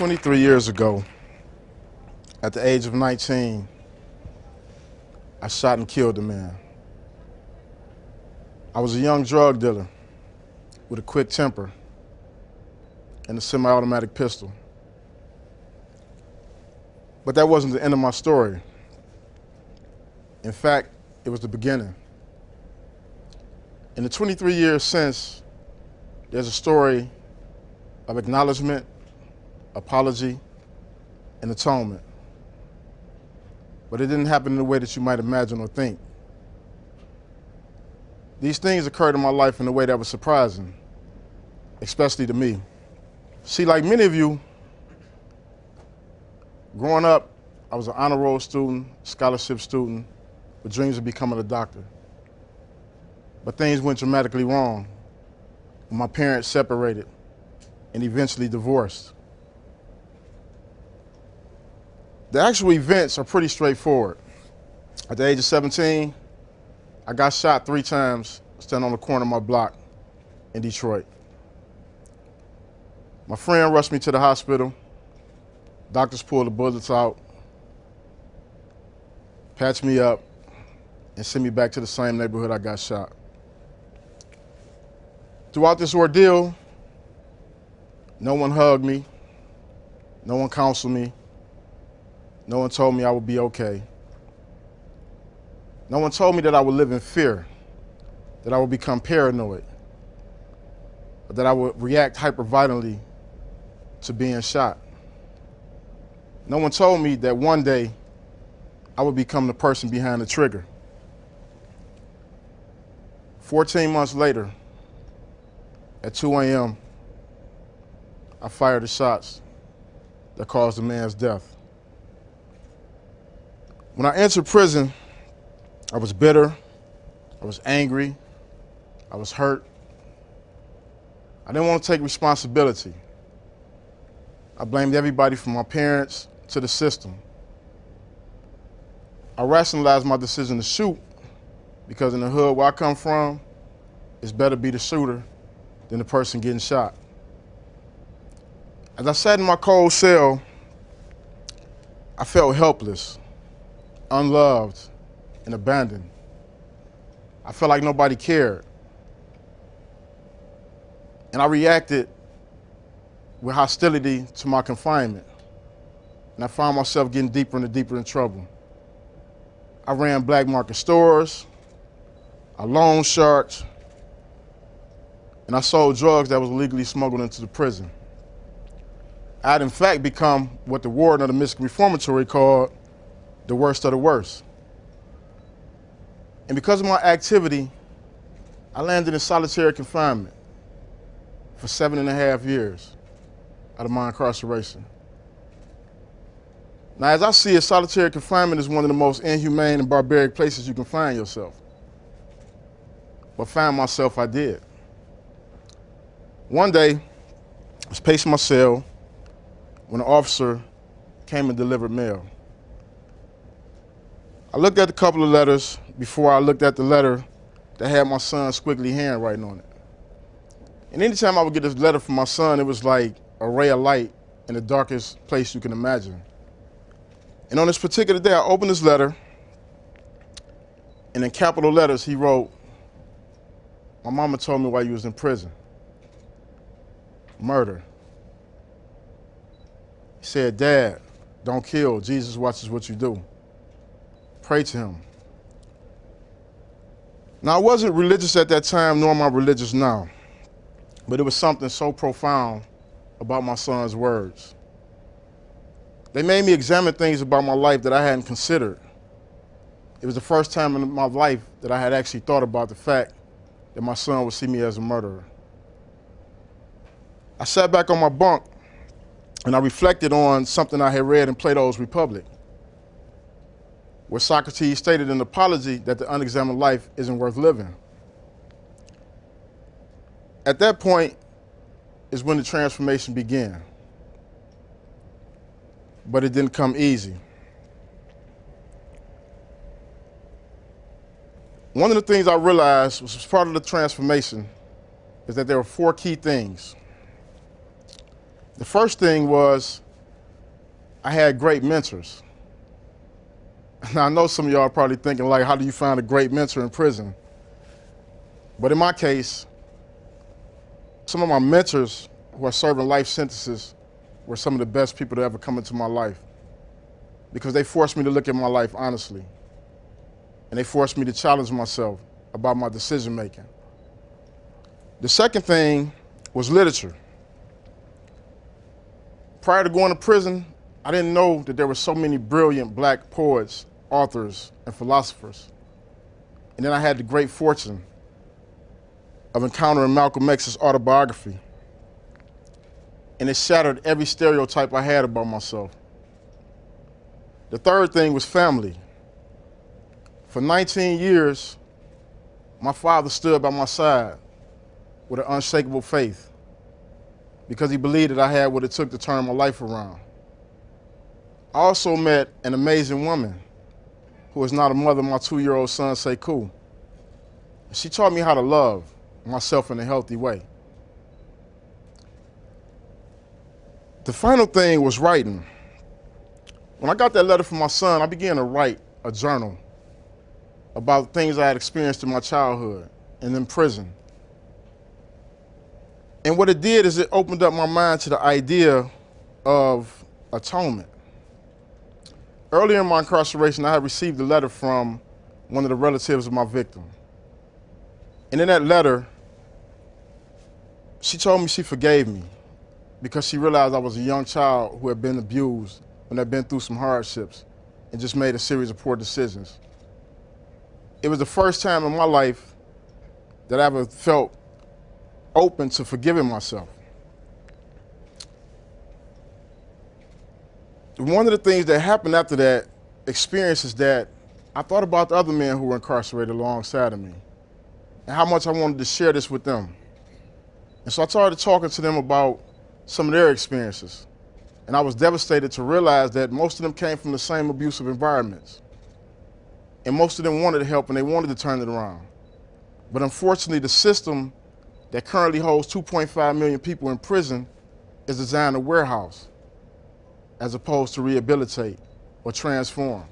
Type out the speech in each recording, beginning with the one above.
23 years ago, at the age of 19, I shot and killed a man. I was a young drug dealer with a quick temper and a semi-automatic pistol. But that wasn't the end of my story. In fact, it was the beginning. In the 23 years since, there's a story of acknowledgement, apology, and atonement. But it didn't happen in the way that you might imagine or think. These things occurred in my life in a way that was surprising, especially to me. See, like many of you, growing up, I was an honor roll student, scholarship student, with dreams of becoming a doctor. But things went dramatically wrong when my parents separated and eventually divorced. The actual events are pretty straightforward. At the age of 17, I got shot 3 times standing on the corner of my block in Detroit. My friend rushed me to the hospital. Doctors pulled the bullets out, patched me up, and sent me back to the same neighborhood I got shot. Throughout this ordeal, no one hugged me, no one counseled me, no one told me I would be okay. No one told me that I would live in fear, that I would become paranoid, or that I would react hyperviolently to being shot. No one told me that one day I would become the person behind the trigger. 14 months later, at 2 a.m., I fired the shots that caused the man's death. When I entered prison, I was bitter, I was angry, I was hurt. I didn't want to take responsibility. I blamed everybody from my parents to the system. I rationalized my decision to shoot because in the hood where I come from, it's better be the shooter than the person getting shot. As I sat in my cold cell, I felt helpless, unloved, and abandoned. I felt like nobody cared. And I reacted with hostility to my confinement. And I found myself getting deeper and deeper in trouble. I ran black market stores, I loaned sharks, and I sold drugs that was illegally smuggled into the prison. I had in fact become what the warden of the Michigan Reformatory called the worst of the worst. And because of my activity, I landed in solitary confinement for 7.5 years out of my incarceration. Now, as I see it, solitary confinement is one of the most inhumane and barbaric places you can find yourself. But find myself, I did. One day, I was pacing my cell when an officer came and delivered mail. I looked at a couple of letters before I looked at the letter that had my son's squiggly handwriting on it. And anytime I would get this letter from my son, it was like a ray of light in the darkest place you can imagine. And on this particular day, I opened this letter, and in capital letters, he wrote, "My mama told me while you was in prison. Murder." He said, "Dad, don't kill. Jesus watches what you do. Pray to him." Now, I wasn't religious at that time, nor am I religious now, but it was something so profound about my son's words. They made me examine things about my life that I hadn't considered. It was the first time in my life that I had actually thought about the fact that my son would see me as a murderer. I sat back on my bunk and I reflected on something I had read in Plato's Republic, where Socrates stated an apology that the unexamined life isn't worth living. At that point is when the transformation began. But it didn't come easy. One of the things I realized was part of the transformation is that there were 4 key things. The first thing was I had great mentors. Now, I know some of y'all are probably thinking, like, how do you find a great mentor in prison? But in my case, some of my mentors who are serving life sentences were some of the best people to ever come into my life, because they forced me to look at my life honestly. And they forced me to challenge myself about my decision making. The second thing was literature. Prior to going to prison, I didn't know that there were so many brilliant black poets, authors, and philosophers. And then I had the great fortune of encountering Malcolm X's autobiography. And it shattered every stereotype I had about myself. The third thing was family. For 19 years, my father stood by my side with an unshakable faith, because he believed that I had what it took to turn my life around. I also met an amazing woman who is now the mother of my 2-year-old son, Sekou. She taught me how to love myself in a healthy way. The final thing was writing. When I got that letter from my son, I began to write a journal about things I had experienced in my childhood and in prison. And what it did is it opened up my mind to the idea of atonement. Earlier in my incarceration, I had received a letter from one of the relatives of my victim. And in that letter, she told me she forgave me because she realized I was a young child who had been abused and had been through some hardships and just made a series of poor decisions. It was the first time in my life that I ever felt open to forgiving myself. One of the things that happened after that experience is that I thought about the other men who were incarcerated alongside of me and how much I wanted to share this with them. And so I started talking to them about some of their experiences. And I was devastated to realize that most of them came from the same abusive environments. And most of them wanted help and they wanted to turn it around. But unfortunately, the system that currently holds 2.5 million people in prison is designed to warehouse as opposed to rehabilitate or transform.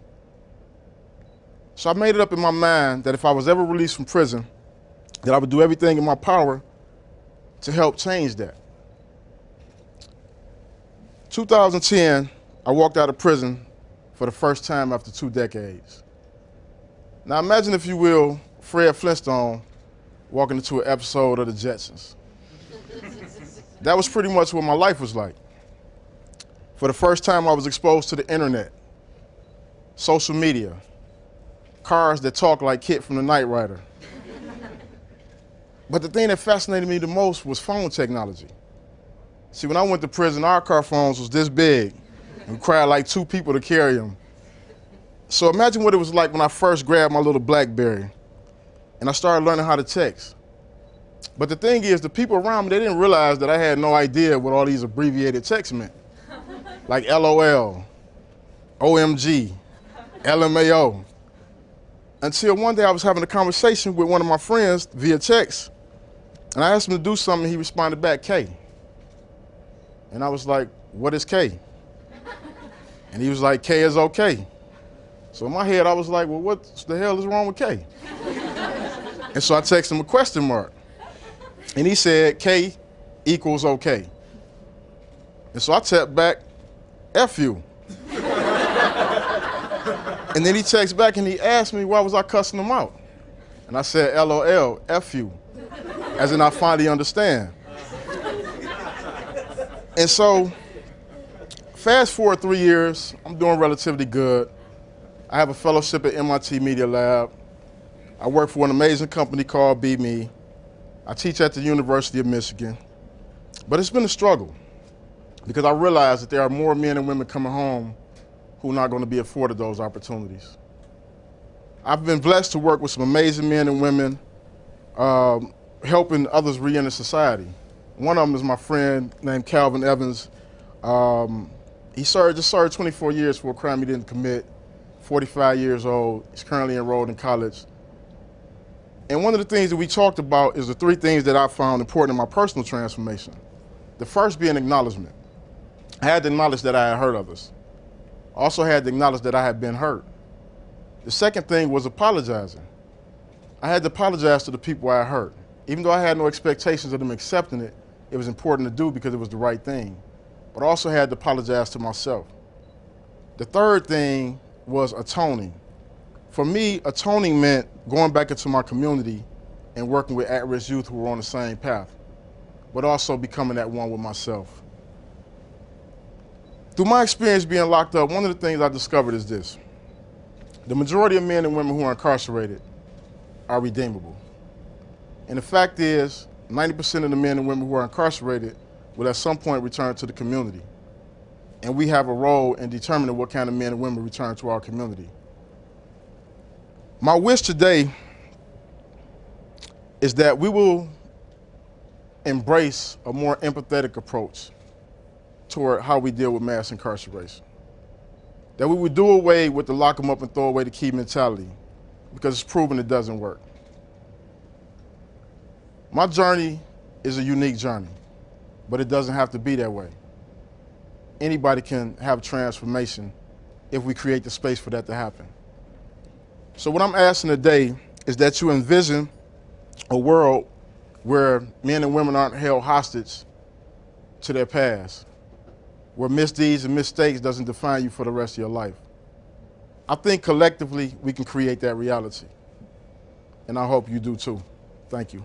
So I made it up in my mind that if I was ever released from prison, that I would do everything in my power to help change that. 2010, I walked out of prison for the first time after 2 decades. Now imagine, if you will, Fred Flintstone walking into an episode of the Jetsons. That was pretty much what my life was like. For the first time, I was exposed to the internet, social media, cars that talk like Kit from the Knight Rider. But the thing that fascinated me the most was phone technology. See, when I went to prison, our car phones was this big and required like 2 people to carry them. So imagine what it was like when I first grabbed my little BlackBerry and I started learning how to text. But the thing is, the people around me, they didn't realize that I had no idea what all these abbreviated texts meant. Like LOL, OMG, LMAO. Until one day I was having a conversation with one of my friends via text, and I asked him to do something, and he responded back, K. And I was like, what is K? And he was like, K is okay. So in my head, I was like, well, what the hell is wrong with K? And so I texted him a question mark. And he said, K equals okay. And so I tapped back, F you. And then he texts back and he asked me why was I cussing him out. And I said, LOL, F you, as in I finally understand. And so, fast forward 3 years, I'm doing relatively good. I have a fellowship at MIT Media Lab. I work for an amazing company called Be Me. I teach at the University of Michigan. But it's been a struggle because I realize that there are more men and women coming home who are not going to be afforded those opportunities. I've been blessed to work with some amazing men and women helping others re-enter society. One of them is my friend named Calvin Evans. He just served 24 years for a crime he didn't commit, 45 years old. He's currently enrolled in college. And one of the things that we talked about is the 3 things that I found important in my personal transformation. The first being acknowledgement. I had to acknowledge that I had hurt others. I also had to acknowledge that I had been hurt. The second thing was apologizing. I had to apologize to the people I hurt. Even though I had no expectations of them accepting it, it was important to do because it was the right thing. But I also had to apologize to myself. The third thing was atoning. For me, atoning meant going back into my community and working with at-risk youth who were on the same path, but also becoming that one with myself. Through my experience being locked up, one of the things I discovered is this. The majority of men and women who are incarcerated are redeemable. And the fact is, 90% of the men and women who are incarcerated will at some point return to the community. And we have a role in determining what kind of men and women return to our community. My wish today is that we will embrace a more empathetic approach toward how we deal with mass incarceration. That we would do away with the lock them up and throw away the key mentality, because it's proven it doesn't work. My journey is a unique journey, but it doesn't have to be that way. Anybody can have transformation if we create the space for that to happen. So what I'm asking today is that you envision a world where men and women aren't held hostage to their past, where misdeeds and mistakes doesn't define you for the rest of your life. I think collectively we can create that reality, and I hope you do too. Thank you.